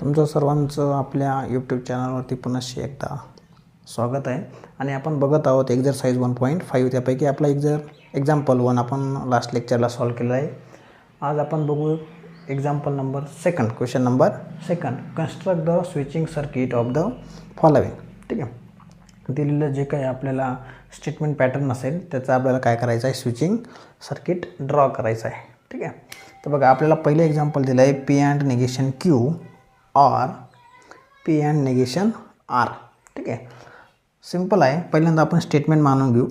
तुमचं सर्वांचं आपल्या यूट्यूब चॅनलवरती पुन्हा एकदा स्वागत आहे आणि आपण बघत आहोत एक्झरसाइज 1.5. त्यापैकी आपला एक्झाम्पल 1 आपण लास्ट लेक्चरला सॉल्व केलं आहे. आज आपण बघू example number 2, question number 2. Construct the switching circuit of the following. ठीक आहे, दिलेलं जे काही आपल्याला स्टेटमेंट पॅटर्न असेल त्याचा आपल्याला काय करायचं आहे, स्विचिंग सर्किट ड्रॉ करायचं आहे. ठीक आहे, तर बघा आपल्याला पहिले एक्झाम्पल दिलं आहे पी अँड निगेशन क्यू और पी अँड निगेशन आर. ठीक आहे, सिंपल आहे. पहिल्यांदा आपण स्टेटमेंट मानून घेऊ.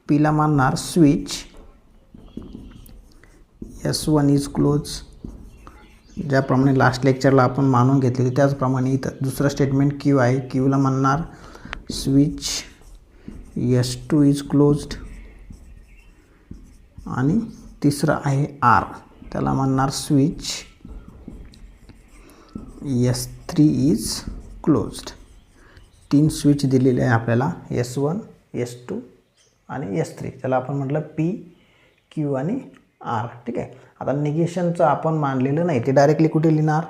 पीला मानणार स्विच S1 इज क्लोज, ज्याप्रमाणे लास्ट लेक्चरला आपण मानून घेतलेली त्याचप्रमाणे इथं दुसरं स्टेटमेंट क्यू आहे. क्यूला मानणार स्विच S2 इज क्लोज्ड आणि तिसरं आहे आर, त्याला म्हणणार switch S3 is closed. 3 switch दिलेले आहे आपल्याला, S1, S2 आणि S3. त्याला आपण म्हटलं P, Q आणि R. ठीक आहे, आता निगेशनचं आपण मानलेलं नाही, ते डायरेक्टली कुठे लिहिणार,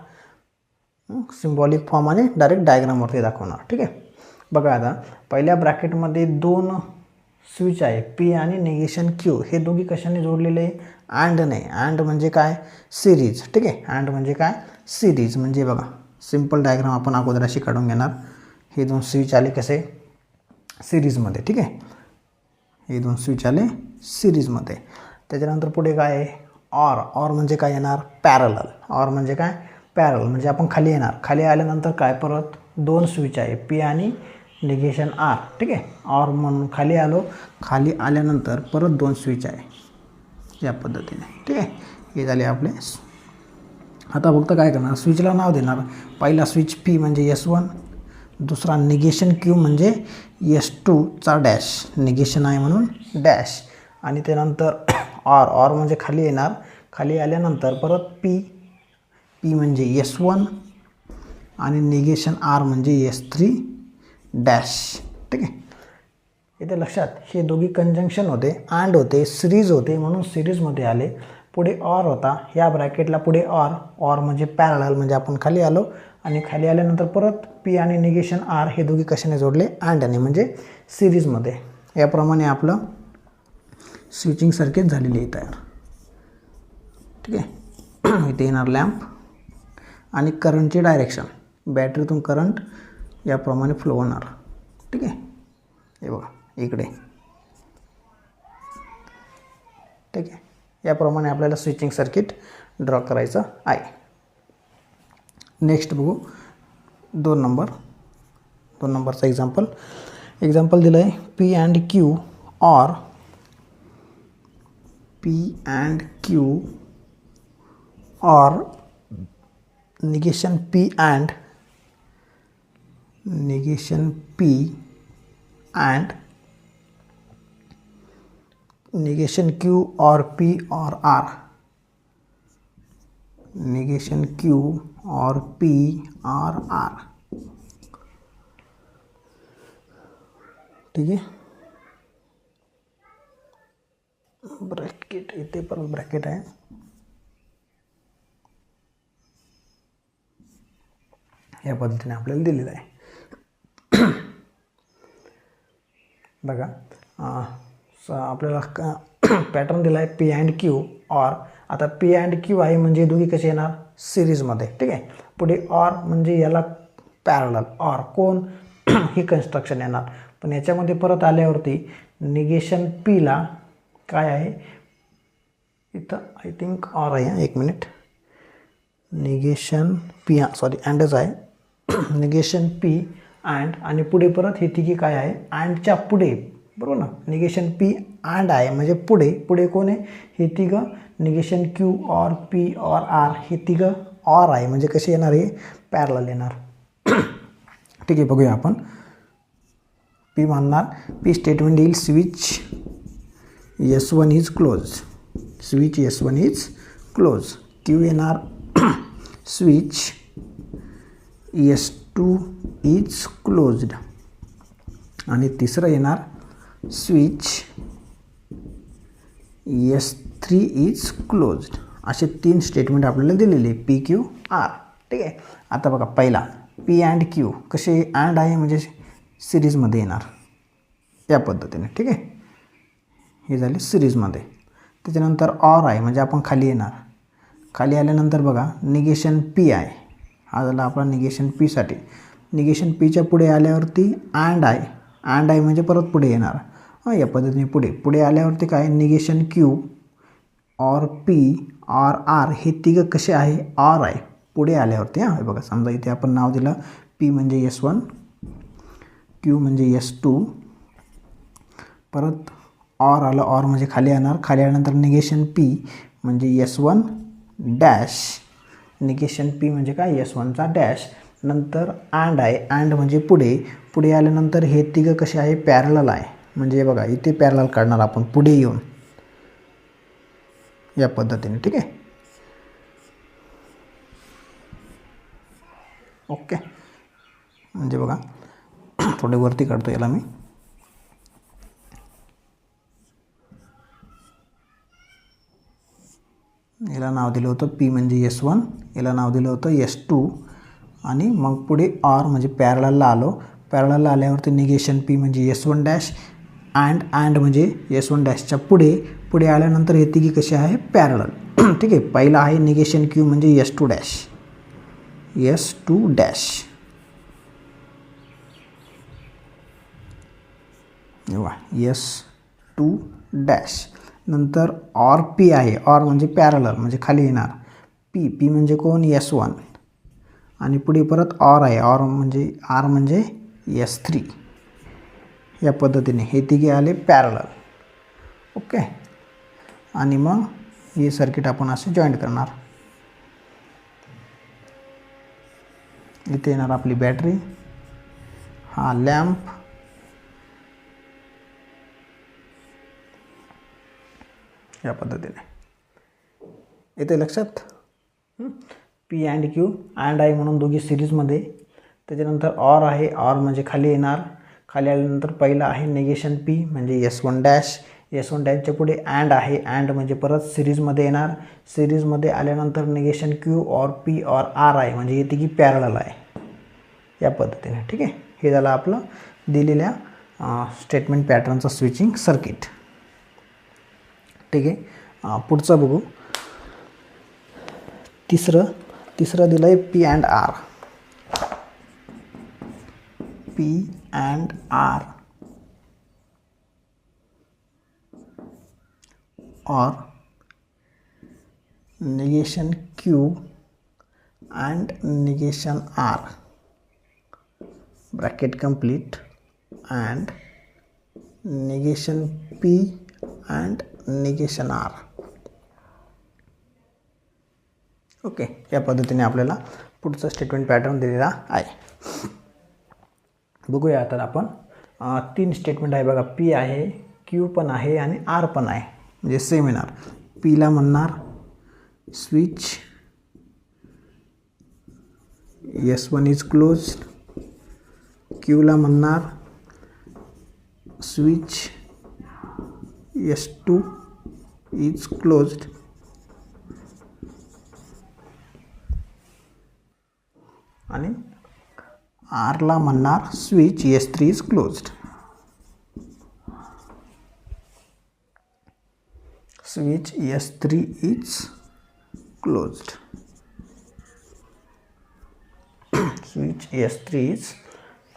सिम्बॉलिक फॉर्म आणि डायरेक्ट डायग्रामवरती दाखवणार. ठीक आहे, बघा आता पहिल्या ब्रॅकेटमध्ये 2 स्विच आहे P आणि निगेशन Q. हे दोघी कशाने जोडलेले आहे, अँड नाही. अँड म्हणजे काय, सिरीज. ठीक आहे, अँड म्हणजे काय, सिरीज. म्हणजे बघा सिंपल डायग्राम आपण अगोदर अशी काढून घेणार. हे 2 स्विच आले कसे, सिरीजमध्ये. ठीक आहे, हे 2 स्विच आले सिरीजमध्ये. त्याच्यानंतर पुढे काय आहे, ऑर. ऑर म्हणजे काय येणार, पॅरलल. ऑर म्हणजे काय, पॅरल. म्हणजे आपण खाली येणार. खाली आल्यानंतर काय, परत 2 स्विच आहे P आणि निगेशन आर. ठीक आहे, ऑर म्हणून खाली आलो. खाली आल्यानंतर परत 2 स्विच आहे या पद्धतीने. ठीक आहे, हे झाले आपले. आता फक्त काय करणार, स्विचला नाव देणार. पहिला स्विच P म्हणजे S1, दुसरा निगेशन Q म्हणजे S2 चा डॅश, निगेशन आहे म्हणून डॅश. आणि त्यानंतर ऑर. ऑर म्हणजे खाली येणार. खाली आल्यानंतर परत P म्हणजे S1 आणि निगेशन आर म्हणजे S3 डॅश. ठीक आहे, इथे लक्षात हे दोघी कंजंक्शन होते, अँड होते, सिरीज होते म्हणून सिरीजमध्ये आले. पुढे ऑर होता, या ब्रॅकेटला पुढे ऑर. ऑर म्हणजे पॅरलल, म्हणजे आपण खाली आलो आणि खाली आल्यानंतर परत P आणि निगेशन आर हे दोघी कशाने जोडले, अँडने, म्हणजे सिरीजमध्ये. याप्रमाणे आपलं स्विचिंग सर्किट झालेली आहे तयार. ठीक आहे, इथे येणार लॅम्प आणि करंटची डायरेक्शन, बॅटरीतून करंट याप्रमाणे फ्लो होणार. ठीक आहे, हे बघा इकडे. ठीक आहे, याप्रमाणे आपल्याला स्विचिंग सर्किट ड्रॉ करायचं आहे. नेक्स्ट बघू 2 नंबरचा एक्झाम्पल दिलं आहे P and Q or P and Q or negation P and negation P and negation Q or P or R, negation Q or P or R. ठीक आहे, bracket इथे परत ब्रॅकेट आहे. या पद्धतीने आपल्याला दिलेलं आहे. बघा आपल्याला पॅटर्न दिला आहे P अँड Q ऑर. आता P अँड Q आहे म्हणजे दोघी कसे येणार, सिरीजमध्ये. ठीक आहे, पुढे ऑर म्हणजे याला पॅरलल. ऑर कोण, ही कन्स्ट्रक्शन येणार. पण याच्यामध्ये परत आल्यावरती निगेशन Pला काय आहे, इथं आय थिंक ऑर आहे, 1 मिनिट. निगेशन P, सॉरी अँडच आहे. निगेशन P अँड आणि पुढे परत हे तिघी काय आहे, अँडच्या पुढे, बरोबर ना. निगेशन P अँड आहे म्हणजे पुढे कोण आहे, हे तिघं निगेशन Q और P और R, हे तिघं ऑर आहे म्हणजे कसे येणार, हे पॅरलल येणार. ठीक आहे, बघूया आपण. P मानणार, P स्टेटमेंट येईल switch S1 is close, switch S1 is close. Q येणार स्विच S2 इज क्लोज्ड आणि तिसरं येणार स्विच S3 इज क्लोज्ड. असे 3 स्टेटमेंट आपल्याला दिलेले P, Q, R. ठीक आहे. आता बघा पहिला पी अँड क्यू कसे अँड आहे म्हणजे सिरीजमध्ये येणार या पद्धतीने. ठीक आहे, हे झाले सिरीजमध्ये. त्याच्यानंतर ऑर आहे म्हणजे आपण खाली येणार. खाली आल्यानंतर बघा निगेशन पी आहे, हा झाला आपला निगेशन पीसाठी. निगेशन पीच्या पुढे आल्यावरती अँड आहे. अँड आहे म्हणजे परत पुढे येणार या पद्धतीने. पुढे आल्यावरती काय negation Q or P or R हे तिघं कसे आहे ऑर आहे पुढे आल्यावरती. हां बघा समजा इथे आपण नाव दिलं पी म्हणजे S1, क्यू म्हणजे S2, परत ऑर आलं, ऑर म्हणजे खाली येणार. खाली आल्यानंतर निगेशन पी म्हणजे S1 डॅश, निगेशन पी म्हणजे काय S1चा डॅश. नंतर अँड आहे, अँड म्हणजे पुढे आल्यानंतर हे तिघं कसे आहे पॅरलल आहे म्हणजे बघा इथे पॅरलल काढणार आपण पुढे येऊन या पद्धतीने. ठीक आहे, ओके. म्हणजे बघा थोडे वरती काढतो याला मी. याला नाव दिलं होतं पी म्हणजे S1, याला नाव दिलं होतं S2 आणि मग पुढे ऑर म्हणजे पॅरललला आलो. पॅरललला आल्यावरती निगेशन पी म्हणजे S1 डॅश, अँड म्हणजे S1 डॅशच्या पुढे आल्यानंतर हे तिघी कसे आहे पॅरलल. ठीक आहे, पहिला आहे निगेशन क्यू म्हणजे S2 dash, S2 dash. S2 dash. नंतर ऑर पी आहे, ऑर म्हणजे पॅरलल म्हणजे खाली येणार. पी म्हणजे कोण S1 आणि पुढे परत ऑर आहे, ऑर म्हणजे आर म्हणजे S3 या पद्धतीने हे तिघे आले पॅरलल. ओके, आणि मग हे सर्किट आपण असे जॉईंट करणार. इथे येणार आपली बॅटरी, हा लॅम्प, या पद्धतीने. येते लक्षात. पी अँड क्यू अँड आहे म्हणून दोघी सिरीजमध्ये. त्याच्यानंतर ऑर आहे, ऑर म्हणजे खाली येणार. खाली आल्यानंतर पहिला आहे निगेशन पी म्हणजे S1 डॅश, S1 डॅशच्या पुढे अँड आहे, अँड म्हणजे परत सिरीजमध्ये येणार. सिरीजमध्ये आल्यानंतर negation Q or P or R आहे म्हणजे हे तिघी पॅरलल आहे या पद्धतीने. ठीक आहे, हे झालं आपलं दिलेल्या स्टेटमेंट पॅटर्नचं स्विचिंग सर्किट. ठीक आहे, पुढचं बघू. तिसरं दिलं आहे P and R. P and R or negation Q and negation R, bracket complete, and negation P and negation R. Okay, या पद्धतीने आपल्याला पुढचा स्टेटमेंट पॅटर्न दिलेला आहे. बघूया आता आपण. 3 स्टेटमेंट आहे बघा, पी आहे, क्यू पण आहे आणि आर पण आहे म्हणजे सेम येणार. पीला म्हणणार स्विच S1 इज क्लोज्ड, क्यूला म्हणणार स्विच S2 इज क्लोज्ड, आणि आरला म्हणणार switch S3 is closed. Switch S3 is closed. Switch S3 is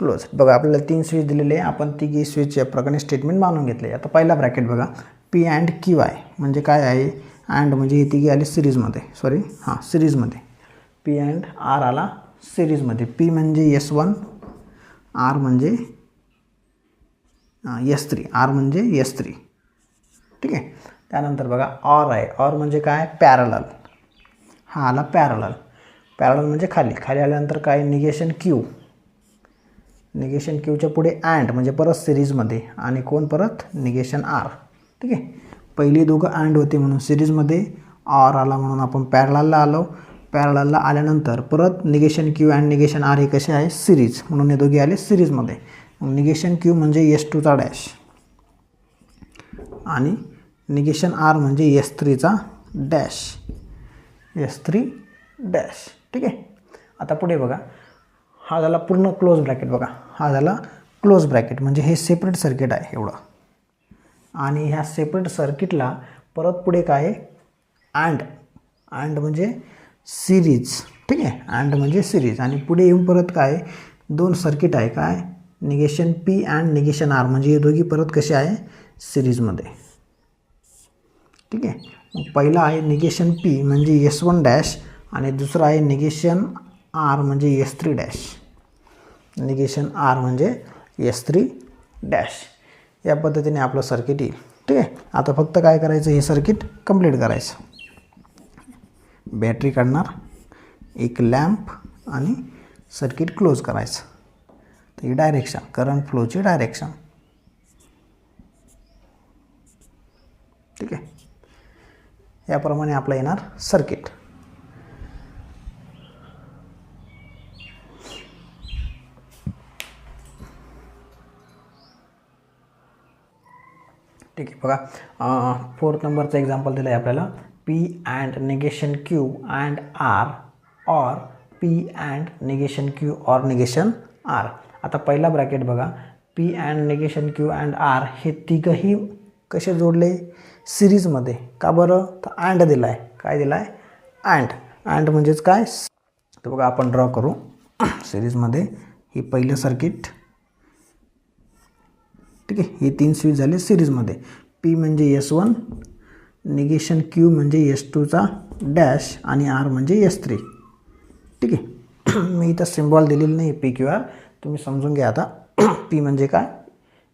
closed. बघा आपल्याला 3 स्विच दिलेले आहे, आपण तिघी स्विच या प्रकारे स्टेटमेंट मानून घेतले. आता पहिला ब्रॅकेट बघा, पी अँड क्यू आहे म्हणजे काय आहे, अँड म्हणजे हे तिघी आले सिरीजमध्ये, सिरीजमध्ये. पी अँड आर आला सिरीजमध्ये. पी म्हणजे S1, आर म्हणजे S3, आर म्हणजे S3. ठीक आहे, त्यानंतर बघा ऑर आहे, ऑर म्हणजे काय पॅरलल, हा आला पॅरलल. पॅरलल म्हणजे खाली आल्यानंतर काय निगेशन क्यू, निगेशन क्यूच्या पुढे अँड म्हणजे परत सिरीजमध्ये, आणि कोण परत निगेशन आर. ठीक आहे, पहिली दोघं अँड होते म्हणून सिरीजमध्ये, ऑर आला म्हणून आपण पॅरललला आलो. पॅरललला आल्यानंतर परत negation Q and negation R हे कसे आहे सिरीज म्हणून हे दोघे आले सिरीजमध्ये. निगेशन क्यू म्हणजे S2चा डॅश आणि निगेशन आर म्हणजे S3चा डॅश, S3 डॅश. ठीक आहे, आता पुढे बघा, हा झाला पूर्ण क्लोज ब्रॅकेट. बघा हा झाला क्लोज ब्रॅकेट, म्हणजे हे सेपरेट सर्किट आहे एवढं. आणि ह्या सेपरेट सर्किटला परत पुढे काय आहे, अँड म्हणजे सिरीज. ठीक आहे, अँड म्हणजे सिरीज. आणि पुढे येऊन परत काय, दोन सर्किट आहे काय, negation P and negation R, म्हणजे हे दोघी परत कसे आहे, सिरीजमध्ये. ठीक आहे, मग पहिला आहे निगेशन पी म्हणजे S1 डॅश आणि दुसरा आहे निगेशन आर म्हणजे S3 डॅश. निगेशन आर म्हणजे S3 डॅश. या पद्धतीने आपलं सर्किट येईल. ठीक आहे, आता फक्त काय करायचं, हे सर्किट कंप्लीट करायचं. बॅटरी काढणार, एक लॅम्प आणि सर्किट क्लोज करायचं. तर ही डायरेक्शन, करंट फ्लोची डायरेक्शन. ठीक आहे, याप्रमाणे आपलं येणार सर्किट. ठीक आहे, बघा 4th नंबरचं एक्झाम्पल दिलं आहे आपल्याला. P and negation Q and R or P and negation Q or negation R. आता पहिला ब्रॅकेट बघा, P and negation Q and R हे तिघंही कसे जोडले, सिरीजमध्ये. का बरं, तर अँड दिला आहे. काय दिला आहे, अँड म्हणजेच काय. तर बघा आपण ड्रॉ करू सिरीजमध्ये. हे पहिलं सर्किट. ठीक आहे, हे 3 स्विच झाले सिरीजमध्ये. पी म्हणजे S1, निगेशन क्यू म्हणजे S2चा डॅश आणि आर म्हणजे S3. ठीक आहे, मी इथं सिम्बॉल दिलेलं नाही पी क्यू आर, तुम्ही समजून घ्या आता. पी म्हणजे काय,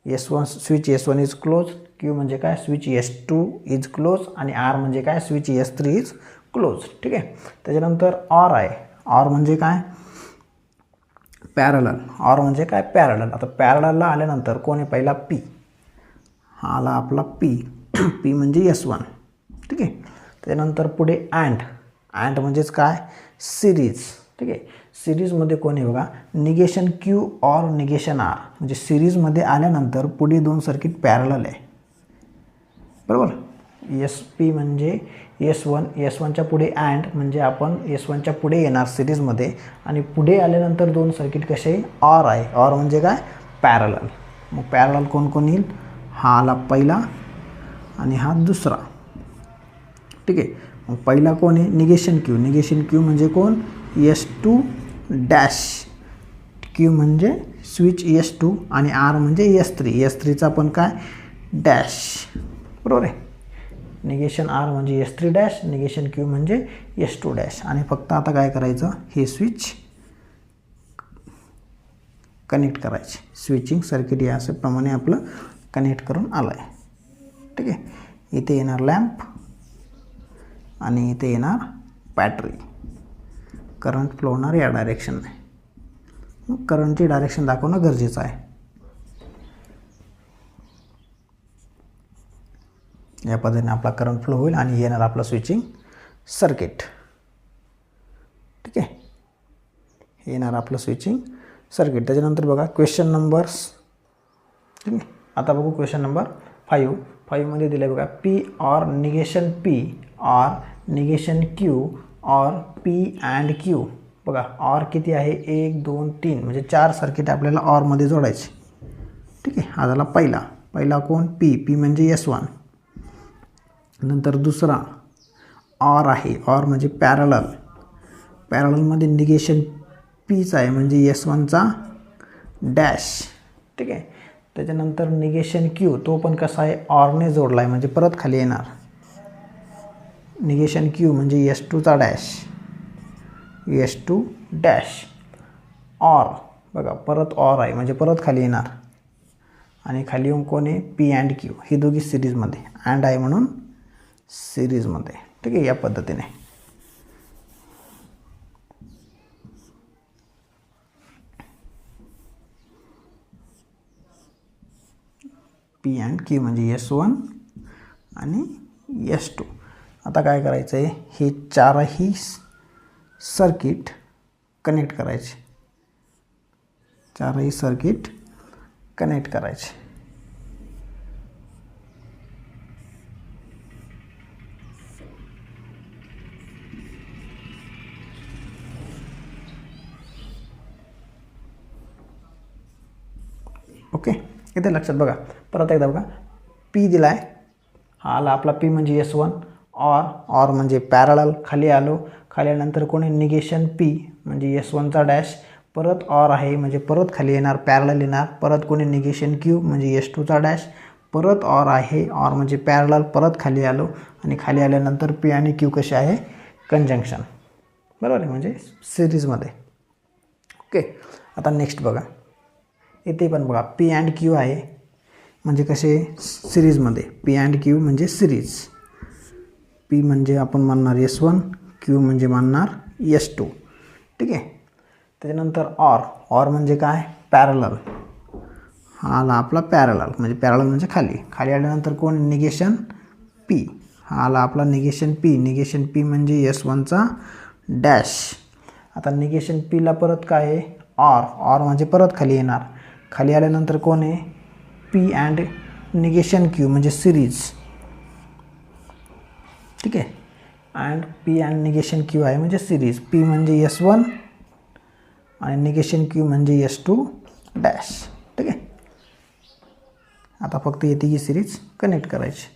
S1 switch S1 is close, Q म्हणजे काय, स्विच S2 इज क्लोज आणि आर म्हणजे काय, स्विच S3 इज क्लोज. ठीक आहे, त्याच्यानंतर ऑर आहे. ऑर म्हणजे काय, पॅरलल. ऑर म्हणजे काय, पॅरलल. आता पॅरललला आल्यानंतर कोण आहे, पहिला पी. हा आला आपला पी. पी म्हणजे S1. ठीक आहे, त्याच्यानंतर पुढे अँड म्हणजेच काय, सिरीज. ठीक आहे, सिरीजमध्ये कोण आहे बघा, negation Q or negation R. म्हणजे सिरीजमध्ये आल्यानंतर पुढे दोन सर्किट पॅरलल आहे, बरोबर. पी म्हणजे S1च्या पुढे अँड म्हणजे आपण S1च्या पुढे येणार सिरीजमध्ये, आणि पुढे आल्यानंतर दोन सर्किट कसे, ऑर आहे. ऑर म्हणजे काय, पॅरलल. मग पॅरलल कोण कोण येईल, हा आला पहिला आणि हा दुसरा. ठीक आहे, मग पहिला कोण आहे, निगेशन क्यू म्हणजे कोण, S2 डॅश. क्यू म्हणजे स्विच S2 आणि आर म्हणजे S3चा पण काय, डॅश, बरोबर आहे. निगेशन आर म्हणजे S3 डॅश, निगेशन क्यू म्हणजे S2 डॅश. आणि फक्त आता काय करायचं, हे स्विच कनेक्ट करायचे. स्विचिंग सर्किट या असे प्रमाणे आपलं कनेक्ट करून आलं आहे. ठीक आहे, इथे येणार लॅम्प आणि इथे येणार बॅटरी. करंट फ्लो होणार या डायरेक्शनने. मग करंटची डायरेक्शन दाखवणं गरजेचं आहे. या पद्धतीने आपला करंट फ्लो होईल आणि येणार आपलं स्विचिंग सर्किट. ठीक आहे, हे येणार आपलं स्विचिंग सर्किट. त्याच्यानंतर बघा क्वेश्चन नंबर्स. ठीक आहे, आता बघू क्वेश्चन नंबर 5 मध्ये दिलं आहे बघा, P or negation P or negation Q or P and Q. बघा ऑर किती आहे, 1 2 3 म्हणजे 4 सर्किट आपल्याला ऑरमध्ये जोडायचे. ठीक आहे, हा झाला पहिला कोण, पी म्हणजे S1. नंतर दुसरा ऑर आहे. ऑर म्हणजे पॅरललमध्ये निगेशन पीच आहे म्हणजे S1चा डॅश. ठीक आहे, त्याच्यानंतर निगेशन क्यू, तो पण कसा आहे, ऑरने जोडला आहे म्हणजे परत खाली येणार. निगेशन क्यू म्हणजे S2चा डॅश, S2 डॅश. ऑर बघा परत ऑर आहे म्हणजे परत खाली येणार. आणि खाली येऊन कोण आहे, पी अँड क्यू. ही दोघी सिरीजमध्ये, अँड आहे म्हणून सिरीजमध्ये. ठीक आहे, या पद्धतीने. पी अँड क्यू म्हणजे S1 आणि S2. आता काय करायचं आहे, हे चारही सर्किट कनेक्ट करायचे. चारही सर्किट कनेक्ट करायचे. ओके, इथे लक्षात बघा, परत एकदा बघा, पी दिला आहे, हा आला आपला पी म्हणजे S1, ऑर म्हणजे पॅरलल, खाली आलो, खाली आल्यानंतर कोणी निगेशन पी म्हणजे S1चा डॅश, परत ऑर आहे म्हणजे परत खाली येणार, पॅरलल येणार, परत कोणी निगेशन क्यू म्हणजे S2चा डॅश, परत ऑर आहे, ऑर म्हणजे पॅरलल, परत खाली आलो आणि खाली आल्यानंतर पी आणि क्यू कसे आहे, कंजंक्शन, बरोबर आहे, म्हणजे सिरीजमध्ये. ओके, आता नेक्स्ट बघा, इथे पण बघा पी अँड क्यू आहे म्हणजे कसे सिरीजमध्ये, पी अँड क्यू म्हणजे सिरीज, पी म्हणजे आपण मानणार S1, क्यू म्हणजे मानणार S2, ठीक आहे. त्याच्यानंतर ऑर म्हणजे काय, पॅरलल, हा आला आपला पॅरलल म्हणजे खाली, खाली आल्यानंतर कोण निगेशन पी, हा आला आपला निगेशन पी म्हणजे S1चा डॅश. आता निगेशन पीला परत काय आहे, ऑर म्हणजे परत खाली येणार, खाली आल्यानंतर कोण आहे, पी अँड निगेशन क्यू म्हणजे सिरीज, ठीक आहे, and P and negation Q आहे म्हणजे सिरीज, पी म्हणजे S1 आणि निगेशन क्यू म्हणजे S2 डॅश, ठीक आहे. आता फक्त येते ही सिरीज कनेक्ट करायची.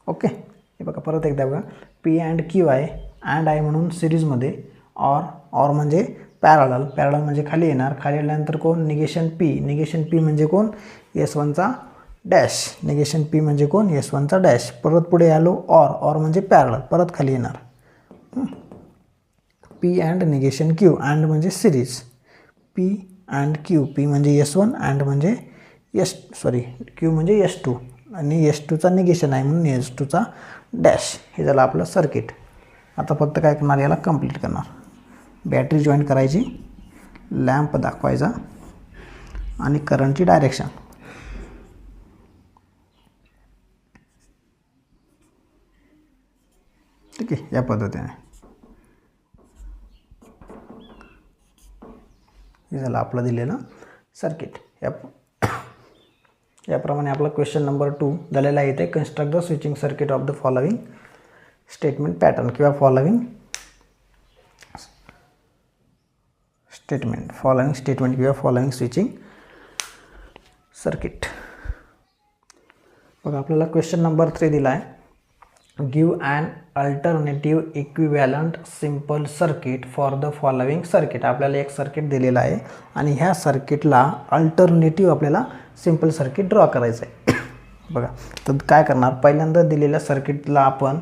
ओके, हे बघा परत एकदा बघा, पी अँड क्यू आहे, अँड आहे म्हणून सिरीजमध्ये, ऑर म्हणजे पॅरलल म्हणजे खाली येणार, खाली आल्यानंतर कोण निगेशन पी म्हणजे कोण S1चा डॅश, निगेशन पी म्हणजे कोण S1चा डॅश, परत पुढे आलो ऑर म्हणजे पॅरलल, परत खाली येणार, P and negation Q, and म्हणजे series, P and Q, P म्हणजे S1 अँड म्हणजे क्यू म्हणजे S2 आणि S2चा निगेशन आहे म्हणून S2चा डॅश. हे झालं आपलं सर्किट. आता फक्त काय करणार, याला कंप्लीट करणार, बॅटरी जॉईन करायची, लॅम्प दाखवायचा आणि करंटची डायरेक्शन, ठीक आहे, या पद्धतीने. हे झालं आपलं दिलेलं सर्किट. याप्रमाणे आपला क्वेश्चन नंबर 2 झालेला आहे. इथे construct the switching circuit of the following statement pattern किंवा फॉलोइंग स्टेटमेंट किंवा फॉलोइंग स्विचिंग सर्किट. बघा आपल्याला क्वेश्चन नंबर 3 दिला आहे. Give an alternative equivalent simple circuit for the following circuit. आपल्याला एक सर्किट दिलेलं आहे आणि ह्या सर्किटला अल्टरनेटिव्ह आपल्याला सिम्पल सर्किट ड्रॉ करायचं आहे. बघा तर काय करणार, पहिल्यांदा दिलेल्या सर्किटला आपण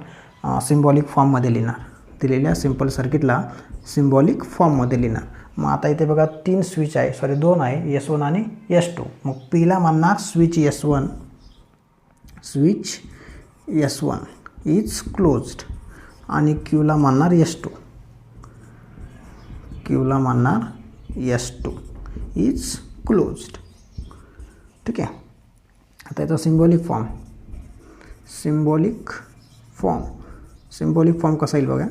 सिम्बॉलिक फॉर्ममध्ये लिहिणार, दिलेल्या सिम्पल सर्किटला सिम्बॉलिक फॉर्ममध्ये लिहिणार. मग आता इथे बघा 3 स्विच आहे, 2 आहे, S1 आणि S2. मग पीला म्हणणार स्विच S1 इज क्लोज्ड आणि क्यूला म्हणणार S2 इज क्लोज्ड, ठीक आहे. आता याचा सिम्बॉलिक फॉर्म कसा येईल बघा.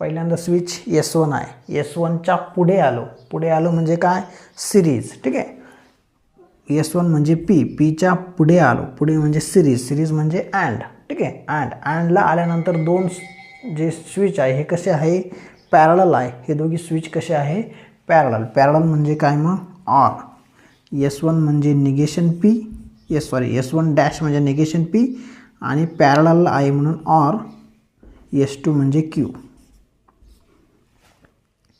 पहिल्यांदा स्विच S1 आहे, S1च्या पुढे आलो म्हणजे काय, सिरीज, ठीक आहे. S1 म्हणजे पीच्या पुढे आलो, पुढे म्हणजे सिरीज म्हणजे अँड, ठीक आहे. अँडला आल्यानंतर 2 जे स्विच आहे हे कसे आहे, पॅरलल आहे. हे दोघी स्विच कसे आहे, पॅरलल म्हणजे काय, मग ऑर. S1 म्हणजे निगेशन S1 डॅश म्हणजे निगेशन पी आणि पॅरलल आहे म्हणून ऑर. S2 म्हणजे क्यू.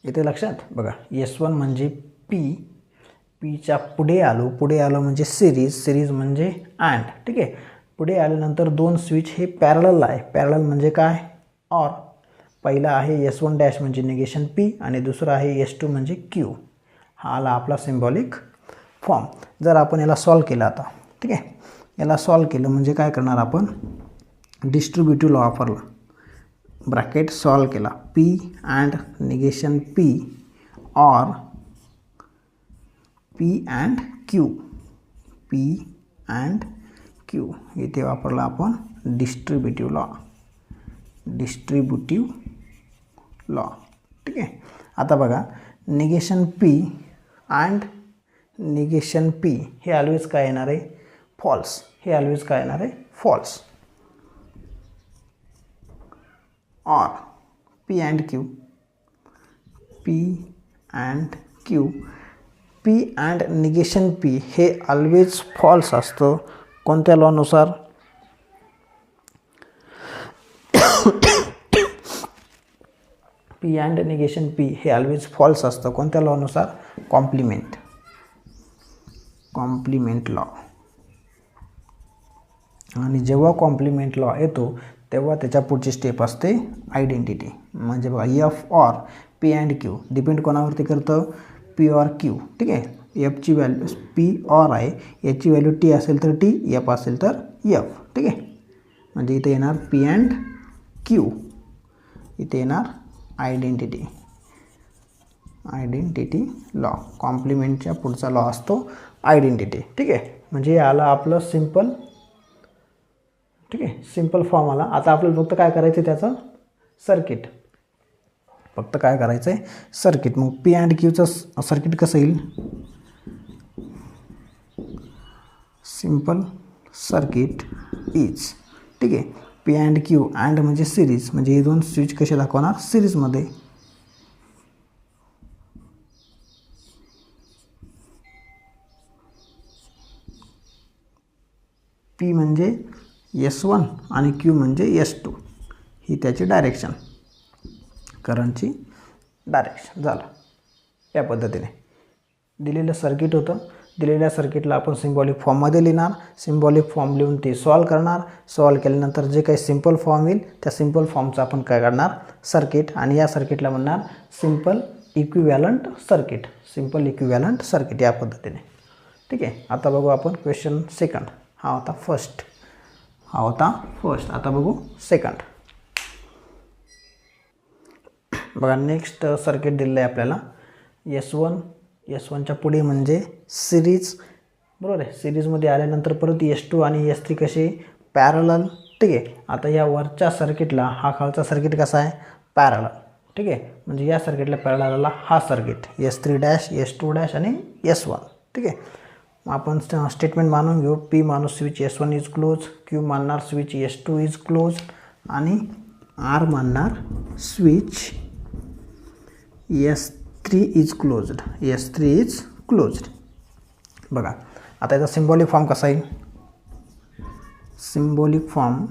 इथे लक्षात बघा, S1 म्हणजे पीच्या पुढे आलो म्हणजे सिरीज म्हणजे अँड, ठीक आहे. पुढे आल्यानंतर 2 स्विच हे पॅरलल आहे, पॅरलल म्हणजे काय, ऑर. पहिला आहे S1 डॅश म्हणजे निगेशन पी आणि दुसरा आहे S2 म्हणजे क्यू. हा आला आपला सिम्बॉलिक फॉर्म. जर आपण याला सॉल्व केलं आता, ठीक आहे, याला सॉल्व केलं म्हणजे काय करणार आपण, डिस्ट्रीब्युटिव्ह लॉ वापरला, ब्रॅकेट सॉल्व केला, P and negation P or P and Q इथे वापरला आपण डिस्ट्रीब्युटिव्ह लॉ, ठीक आहे. आता बघा negation P and negation P हे ऑलवेज काय येणार आहे, false. Or P and Q, P and negation P हे ऑलवेज फॉल्स असतं. कोणत्या लॉनुसार? पी अँड निगेशन पी हे ऑलवेज फॉल्स असतं. कोणत्या लॉनुसार? Complement law. आणि जेव्हा कॉम्प्लिमेंट लॉ येतो तेव्हा त्याच्या पुढची स्टेप असते आयडेंटिटी. म्हणजे बघा F or P and Q depend कोणावरती करतं? P or Q. ठीक आहे. एफची व्हॅल्यू पी ऑर आहे, याची व्हॅल्यू टी असेल तर टी, एफ असेल तर एफ. ठीक आहे. म्हणजे इथे येणार पी अँड क्यू, इथे येणार आयडेंटिटी लॉ. कॉम्प्लिमेंटच्या पुढचा लॉ असतो आयडेंटिटी. ठीक आहे. म्हणजे आलं आपलं सिम्पल. ठीक आहे, सिम्पल फॉर्म आला. आता आपल्याला फक्त काय करायचं आहे? त्याचं सर्किट. फक्त काय करायचं आहे? सर्किट. मग पी अँड क्यूचं सर्किट कसं येईल? Simple circuit is. ठीक आहे. पी अँड क्यू, अँड म्हणजे सिरीज, म्हणजे हे दोन स्विच कसे दाखवणार? सिरीजमध्ये. पी म्हणजे S1 आणि क्यू म्हणजे S2. ही त्याची डायरेक्शन, करंटची डायरेक्शन. झालं. या पद्धतीने दिलेलं सर्किट होतं. दिलेल्या सर्किटला आपण सिम्बॉलिक फॉर्ममध्ये लिहिणार. सिम्बॉलिक फॉर्म लिहून ते सॉल्व करणार. सॉल्व केल्यानंतर जे काही सिम्पल फॉर्म येईल त्या सिम्पल फॉर्मचं आपण काय करणार? सर्किट. आणि या सर्किटला म्हणणार simple equivalent circuit. Simple equivalent circuit या पद्धतीने. ठीक आहे. आता बघू आपण क्वेश्चन सेकंड. हा होता फर्स्ट. आता बघू सेकंड. बघा नेक्स्ट सर्किट दिलेलं आहे आपल्याला. S1च्या पुढे म्हणजे सिरीज. बरोबर आहे. सिरीजमध्ये आल्यानंतर परत S2 आणि S3 कसे? पॅरलल. ठीक आहे. आता या वरच्या सर्किटला हा खालचा सर्किट कसा आहे? पॅरलल. ठीक आहे. म्हणजे या सर्किटला पॅरललला हा circuit S3 dash, S2 dash आणि S1. ठीक आहे. आपण स्टेटमेंट मानून घेऊ. पी मानू switch S1 is close, Q मानणार स्विच S2 इज क्लोज आणि आर मानणार switch S3 is closed. S3 is closed. बघा आता याचा सिम्बॉलिक फॉर्म कसा येईल? सिम्बॉलिक फॉर्म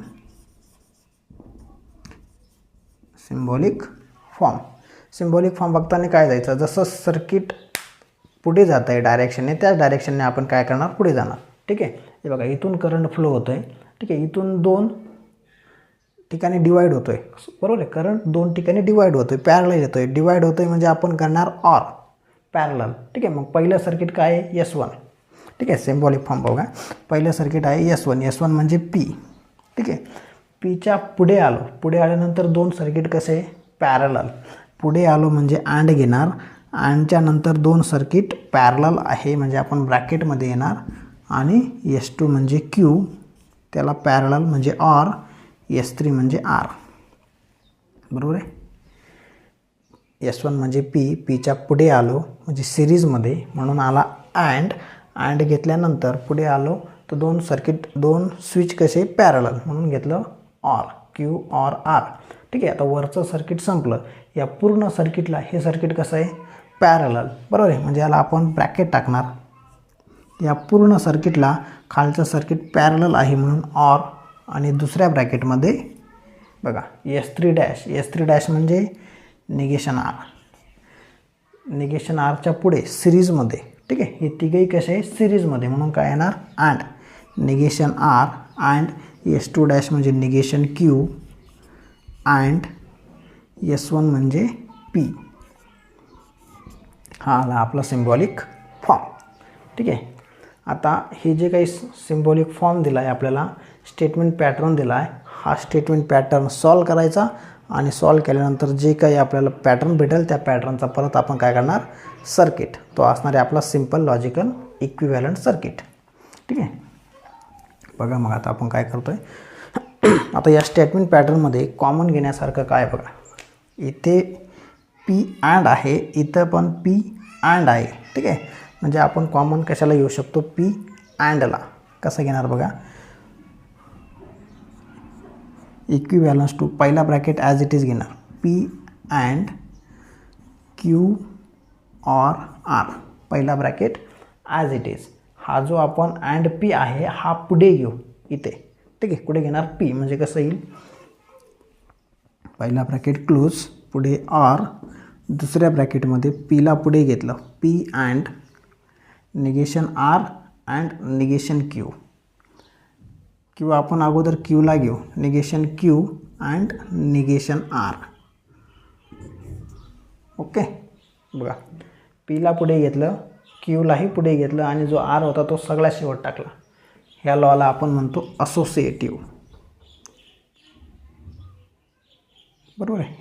बघताना काय जायचं? जसं सर्किट पुढे जात आहे डायरेक्शनने, त्याच डायरेक्शनने आपण काय करणार? पुढे जाणार. ठीक आहे. हे बघा इथून करंट फ्लो होतो आहे. ठीक आहे. इथून दोन ठिकाणी डिवाईड होतो आहे. बरोबर आहे. करंट दोन ठिकाणी डिवाईड होतो आहे, पॅरलल येतो आहे. डिवाईड होतो आहे म्हणजे आपण करणार ऑर, पॅरलल. ठीक आहे. मग पहिलं सर्किट काय आहे? S1. ठीक आहे. सिम्बॉलिक फॉर्म बघा. पहिलं सर्किट आहे S1 म्हणजे पी. ठीक आहे. पीच्या पुढे आलो. पुढे आल्यानंतर दोन सर्किट कसे? पॅरलल. पुढे आलो म्हणजे अँड घेणार. अँडच्या नंतर दोन सर्किट पॅरलल आहे म्हणजे आपण ब्रॅकेटमध्ये येणार. आणि S2 म्हणजे क्यू, त्याला पॅरलल म्हणजे ऑर, S3 म्हणजे आर. बरोबर आहे. S1 म्हणजे पीच्या पुढे आलो म्हणजे सिरीजमध्ये म्हणून आला अँड घेतल्यानंतर पुढे आलो तर दोन स्विच कसे? पॅरलल म्हणून घेतलं ऑर, क्यू ऑर आर. ठीक आहे. आता वरचं सर्किट संपलं. या पूर्ण सर्किटला हे सर्किट कसं आहे? पॅरलल. बरोबर आहे. म्हणजे याला आपण ब्रॅकेट टाकणार. या पूर्ण सर्किटला खालचं सर्किट पॅरलल आहे म्हणून ऑर, आणि दुसऱ्या ब्रॅकेटमध्ये बघा S3 डॅश म्हणजे निगेशन आरच्या पुढे सिरीजमध्ये. ठीक आहे. हे तिघही कसे? सिरीजमध्ये म्हणून काय येणार? And negation R and S2 dash म्हणजे निगेशन क्यू अँड S1 म्हणजे पी. हा आला आपला सिम्बॉलिक फॉर्म. ठीक आहे. आता हे जे काही सिम्बॉलिक फॉर्म दिला आहे आपल्याला, स्टेटमेंट पॅटर्न दिला आहे, हा स्टेटमेंट पॅटर्न सॉल्व करायचा आणि सॉल्व केल्यानंतर जे काही आपल्याला पॅटर्न भेटेल त्या पॅटर्नचा परत आपण काय करणार? सर्किट. तो असणार आहे आपला सिम्पल लॉजिकल इक्विव्हॅलंट सर्किट. ठीक आहे. बघा मग आता आपण काय करतो आहे? आता या स्टेटमेंट पॅटर्नमध्ये कॉमन घेण्यासारखं काय बघा, इथे पी अँड आहे, इथं पण पी अँड आहे. ठीक आहे. म्हणजे आपण कॉमन कशाला घेऊ शकतो? पी अँडला. कसं घेणार बघा? इक्विव्हॅलन्स टू पहिला ब्रॅकेट ॲज इट इज घेणार. P and Q or R, पहिला ब्रॅकेट ॲज इट इज. हा जो आपण अँड पी आहे हा पुढे घेऊ इथे, ठीक आहे. पुढे घेणार पी म्हणजे कसं येईल, पहिला ब्रॅकेट क्लोज, पुढे ऑर, दुसऱ्या ब्रॅकेटमध्ये पीला पुढे घेतलं, P and negation R and negation Q, किंवा आपण अगोदर क्यूला घेऊ, negation Q and negation R. Okay, बघा पीला पुढे घेतलं, क्यूलाही पुढे घेतलं आणि जो आर होता तो सगळ्यात शेवट टाकला. ह्या लॉला आपण म्हणतो असोसिएटिव्ह. बरोबर आहे,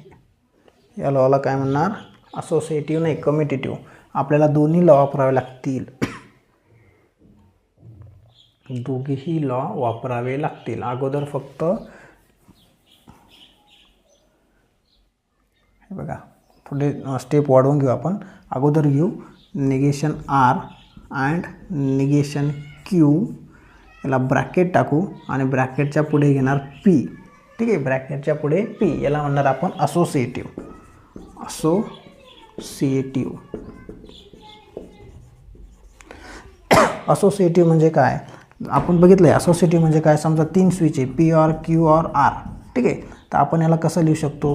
या लॉला काय म्हणणार, असोसिएटिव्ह नाही कम्युटेटिव्ह. आपल्याला दोन्ही लॉ वापरावे लागतील, दोघेही लॉ वापरावे लागतील. अगोदर फक्त हे बघा, पुढे स्टेप वाढवून घेऊ आपण. अगोदर घेऊ negation R and negation Q, याला ब्रॅकेट टाकू आणि ब्रॅकेटच्या पुढे घेणार पी, ठीक आहे. ब्रॅकेटच्या पुढे पी, याला म्हणणार आपण असोसिएटिव्ह. असोसिएटिव्ह असोसिएटिव्ह म्हणजे काय, आपण बघितलं आहे. असोसिएटिव्ह म्हणजे काय, समजा 3 स्विच आहे, P or Q or R, ठीक आहे. तर आपण याला कसं लिहू शकतो,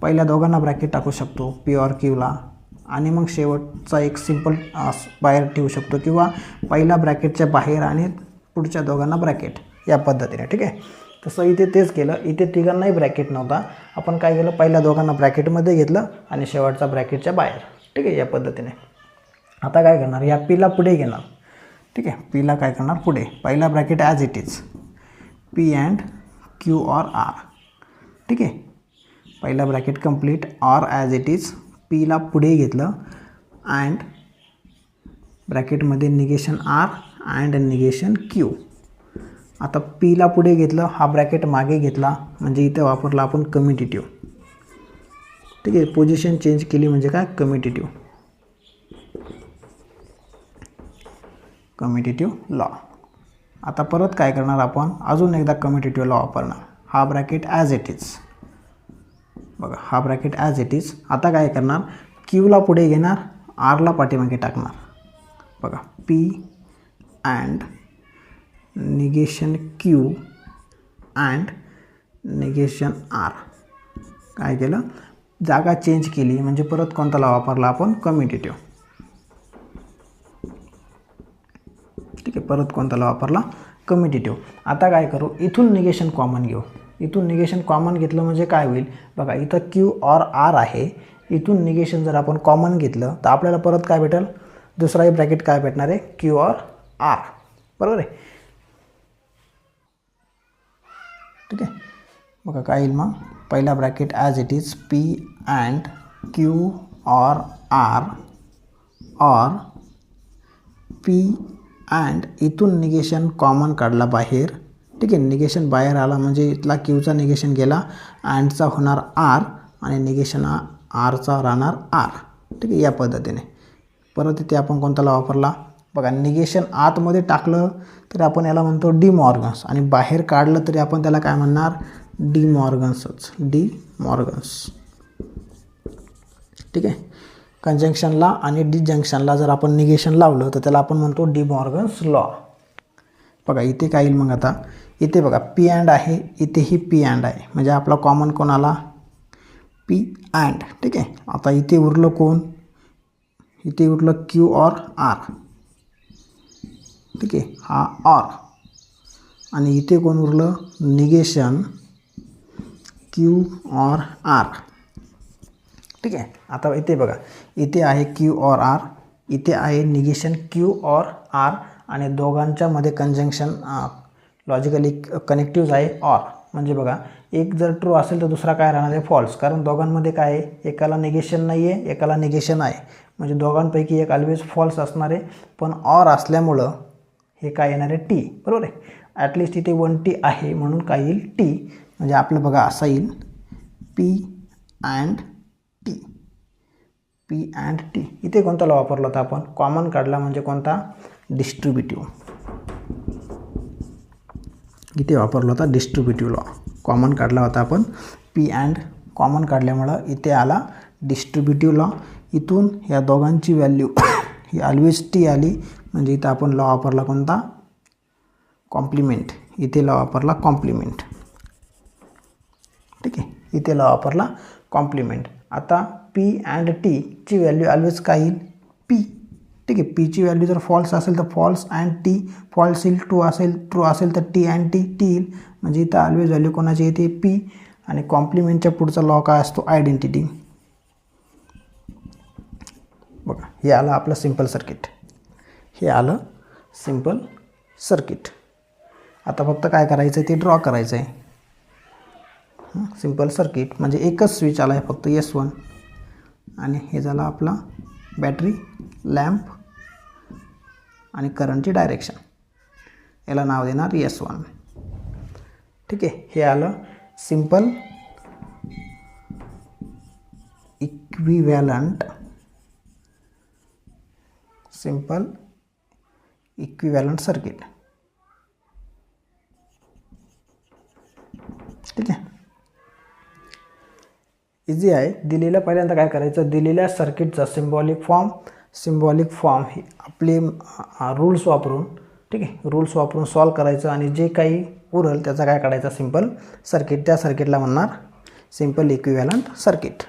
पहिल्या दोघांना ब्रॅकेट टाकू शकतो पी ऑर क्यूला, आणि मग शेवटचा एक सिंपल बाहेर ठेवू शकतो, किंवा पहिल्या ब्रॅकेटच्या बाहेर आणि पुढच्या दोघांना ब्रॅकेट, या पद्धतीने, ठीक आहे. तसं इथे तेच केलं. इथे तिघांनाही ब्रॅकेट नव्हता, आपण काय केलं, पहिल्या दोघांना ब्रॅकेटमध्ये घेतलं आणि शेवटचा ब्रॅकेटच्या बाहेर, ठीक आहे, या पद्धतीने. आता काय करणार, या पीला पुढे घेणार, ठीक आहे. पीला काय करणार पुढे, पहिला bracket as it is, P and Q or R, ठीक आहे. पहिला bracket complete, or as it is, पीला पुढे घेतलं अँड ब्रॅकेटमध्ये negation R and negation Q. आता पीला पुढे घेतलं, हा ब्रॅकेट मागे घेतला म्हणजे इथे वापरला आपण कम्युटेटिव्ह, ठीक आहे. पोझिशन चेंज केली म्हणजे काय, कम्युटेटिव्ह, कम्युटेटिव्ह लॉ. आता परत काय करणार आपण, अजून एकदा कम्युटेटिव्ह लॉ वापरणार. हा ब्रॅकेट ॲज इट इज, बघा हा ब्रॅकेट ॲज इट इज. आता काय करणार, क्यूला पुढे घेणार, आरला पाठीमागे टाकणार. बघा P and negation Q and negation R. काय केलं, जागा चेंज केली म्हणजे परत कोणता लॉ वापरला आपण, कम्युटेटिव्ह, ठीक आहे. परत कोणता लॉ वापरला, कम्युटेटिव्ह. आता काय करू, इथून निगेशन कॉमन घेऊ. इथून निगेशन कॉमन घेतलं म्हणजे काय होईल, बघा इथं क्यू ऑर आर आहे, इथून निगेशन जर आपण कॉमन घेतलं तर आपल्याला परत काय भेटेल, दुसराही ब्रॅकेट काय भेटणार आहे, क्यू ऑर आर, बरोबर आहे, ठीक आहे. बघा काय येईल मग, पहिला bracket as it is, P and Q or R, or P and इथून निगेशन कॉमन काढला बाहेर, ठीक आहे. निगेशन बाहेर आला म्हणजे इथला क्यूचा निगेशन गेला, अँडचा होणार आर आणि निगेशन आरचा राहणार आर, ठीक आहे, या पद्धतीने. परत इथे आपण कोणता लॉ वापरला, बघा निगेशन आतमध्ये टाकलं तरी आपण याला म्हणतो डी मॉर्गन्स, आणि बाहेर काढलं तरी आपण त्याला काय म्हणणार, डी मॉर्गन्सच, डी मॉर्गन्स, ठीक आहे. कंजंक्शनला आणि डिजंक्शनला जर आपण निगेशन लावलं तर त्याला आपण म्हणतो डी मॉर्गन्स लॉ. बघा इथे काय येईल मग, आता इथे बघा पी अँड आहे, इथेही पी अँड आहे म्हणजे आपला कॉमन कोण आला, पी अँड, ठीक आहे. आता इथे उरलं कोण, इथे उरलं क्यू ऑर आर, ठीक आहे, हा ऑर, आणि इथे कोण उरलं, निगेशन क्यू ऑर आर, ठीक आहे. आता इथे बघा, इथे आहे क्यू ऑर आर, इथे आहे निगेशन क्यू ऑर आर, आणि दोघांच्या मध्ये कंजंक्शन लॉजिकली कनेक्टिव्ह आहे ऑर. म्हणजे बघा एक जर ट्रू असेल तर दुसरा काय राहणार आहे, फॉल्स, कारण दोघांमध्ये काय आहे, एकाला निगेशन नाही आहे, एकाला निगेशन आहे, म्हणजे दोघांपैकी एक ऑलवेज फॉल्स असणार आहे. पण ऑर असल्यामुळं हे काय येणार आहे, टी, बरोबर आहे. ॲटलिस्ट इथे 1T आहे म्हणून काय येईल, टी. म्हणजे आपलं बघा असं येईल, P and T, P and T. इथे कोणता लॉ वापरला होता आपण, कॉमन काढला म्हणजे कोणता, डिस्ट्रीब्युटिव्ह. इथे वापरला होता डिस्ट्रीब्युटिव्ह लॉ, कॉमन काढला होता आपण, पी अँड कॉमन काढल्यामुळं इथे आला डिस्ट्रीब्युटिव्ह लॉ. इथून या दोघांची व्हॅल्यू ही ऑलवेज टी आली म्हणजे इथं आपण लॉ वापरला कोणता, कॉम्प्लिमेंट. इथे लॉ वापरला कॉम्प्लिमेंट. ठीक आहे, इथे लॉ वापरला कॉम्प्लिमेंट. आता पी अँड टीची व्हॅल्यू ऑलवेज काय येईल, पी. ठीक आहे, पीची व्हॅल्यू जर फॉल्स असेल तर फॉल्स अँड टी फॉल्स येईल, ट्रू असेल तर टी अँड टी येईल. म्हणजे इथं ऑलवेज व्हॅल्यू कोणाची येते, पी. आणि कॉम्प्लिमेंटच्या पुढचा लॉ काय असतो, आयडेंटिटी. बघा, हे आलं आपलं सिम्पल सर्किट. हे आलं सिम्पल सर्किट. आता फक्त काय करायचं आहे, ते ड्रॉ करायचं आहे. सिम्पल सर्किट म्हणजे एकच स्विच आला आहे फक्त S1 आणि हे झालं आपला बॅटरी, लॅम्प आणि करंटची डायरेक्शन. याला नाव देणार S1. ठीक आहे, हे आलं सिम्पल इक्विव्हॅलंट सर्किट. ठीक आहे, इझी आहे. दिलेलं पहिल्यांदा काय करायचं, दिलेल्या सर्किटचा सिम्बॉलिक फॉर्म हे आपले रूल्स वापरून, ठीक आहे, रूल्स वापरून सॉल्व करायचं आणि जे काही उरल त्याचा काय काढायचा, सिम्पल सर्किट. त्या सर्किटला म्हणणार सिम्पल इक्विव्हॅलंट सर्किट.